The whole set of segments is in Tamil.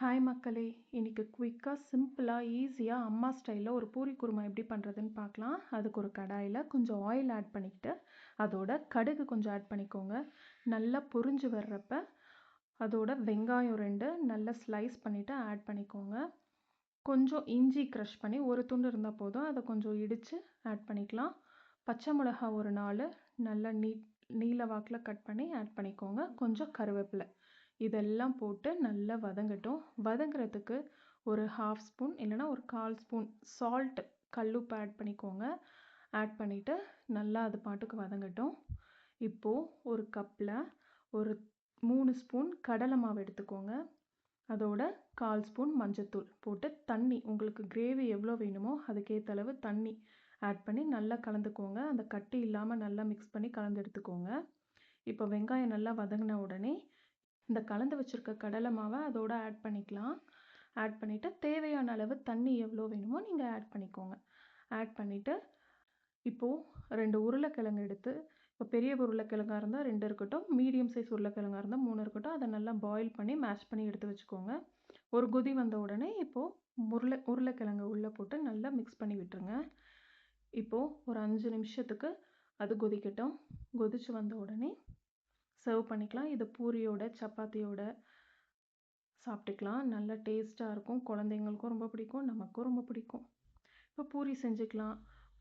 ஹாய் மக்களே! இன்னைக்கு குயிக்கா, சிம்பிளா, ஈஸியா அம்மா ஸ்டைல்ல ஒரு பூரி குருமா எப்படி பண்ணுறதுன்னு பார்க்கலாம். அதுக்கு ஒரு கடாயில கொஞ்சம் ஆயில் ஆட் பண்ணிக்கிட்டு, அதோட கடுகு கொஞ்சம் ஆட் பண்ணிக்கோங்க. நல்லா பொரிஞ்சு வர்றப்ப, அதோட வெங்காயம் 2 நல்லா ஸ்லைஸ் பண்ணிவிட்டு ஆட் பண்ணிக்கோங்க. கொஞ்சம் இஞ்சி க்ரஷ் பண்ணி ஒரு துண்டு இருந்தால் போதும், அதை கொஞ்சம் இடித்து ஆட் பண்ணிக்கலாம். பச்சை மிளகா ஒரு 4 நல்லா நீல வாக்கில் கட் பண்ணி ஆட் பண்ணிக்கோங்க. கொஞ்சம் கருவேப்பிலை இதெல்லாம் போட்டு நல்லா வதங்கட்டும். வதங்குறதுக்கு ஒரு 1/2 ஸ்பூன் இல்லைனா ஒரு 1/4 ஸ்பூன் சால்ட் கல்லுப்பு ஆட் பண்ணிக்கோங்க. ஆட் பண்ணிவிட்டு நல்லா அது பாட்டுக்கு வதங்கட்டும். இப்போது ஒரு கப்பில் ஒரு 3 ஸ்பூன் கடலை மாவு எடுத்துக்கோங்க. அதோட 1/4 ஸ்பூன் மஞ்சத்தூள் போட்டு தண்ணி உங்களுக்கு கிரேவி எவ்வளோ வேணுமோ அதுக்கேற்ற அளவு தண்ணி ஆட் பண்ணி நல்லா கலந்துக்கோங்க. அந்த கட்டி இல்லாமல் நல்லா மிக்ஸ் பண்ணி கலந்து எடுத்துக்கோங்க. இப்போ வெங்காயம் நல்லா வதங்கின உடனே இந்த கலந்து வச்சுருக்க கடலை மாவை அதோட ஆட் பண்ணிக்கலாம். ஆட் பண்ணிவிட்டு தேவையான அளவு தண்ணி எவ்வளோ வேணுமோ நீங்கள் ஆட் பண்ணிக்கோங்க. ஆட் பண்ணிவிட்டு இப்போது 2 உருளைக்கிழங்கு எடுத்து, இப்போ பெரிய உருளைக்கிழங்கா இருந்தால் 2 இருக்கட்டும், மீடியம் சைஸ் உருளைக்கிழங்கா இருந்தால் 3 இருக்கட்டும். அதை நல்லா பாயில் பண்ணி மேஷ் பண்ணி எடுத்து வச்சுக்கோங்க. ஒரு கொதி வந்த உடனே இப்போது உருளைக்கிழங்கு உள்ளே போட்டு நல்லா மிக்ஸ் பண்ணி விட்டுருங்க. இப்போது ஒரு 5 நிமிஷத்துக்கு அது கொதிக்கட்டும். கொதித்து வந்த உடனே சர்வ் பண்ணிக்கலாம். இது பூரியோட, சப்பாத்தியோட சாப்பிட்டுக்கலாம். நல்ல டேஸ்ட்டாக இருக்கும். குழந்தைங்களுக்கும் ரொம்ப பிடிக்கும், நமக்கும் ரொம்ப பிடிக்கும். இப்போ பூரி செஞ்சுக்கலாம்.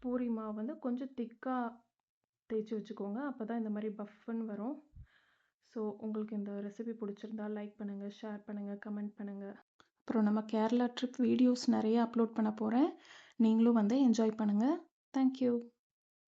பூரி மாவு வந்து கொஞ்சம் திக்காக தேய்ச்சி வச்சுக்கோங்க. அப்போ தான் இந்த மாதிரி பஃப்னு வரும். ஸோ உங்களுக்கு இந்த ரெசிபி பிடிச்சிருந்தா லைக் பண்ணுங்கள், ஷேர் பண்ணுங்கள், கமெண்ட் பண்ணுங்கள். அப்புறம் நம்ம கேரளா ட்ரிப் வீடியோஸ் நிறைய அப்லோட் பண்ண போகிறேன். நீங்களும் வந்து என்ஜாய் பண்ணுங்கள். தேங்க்யூ.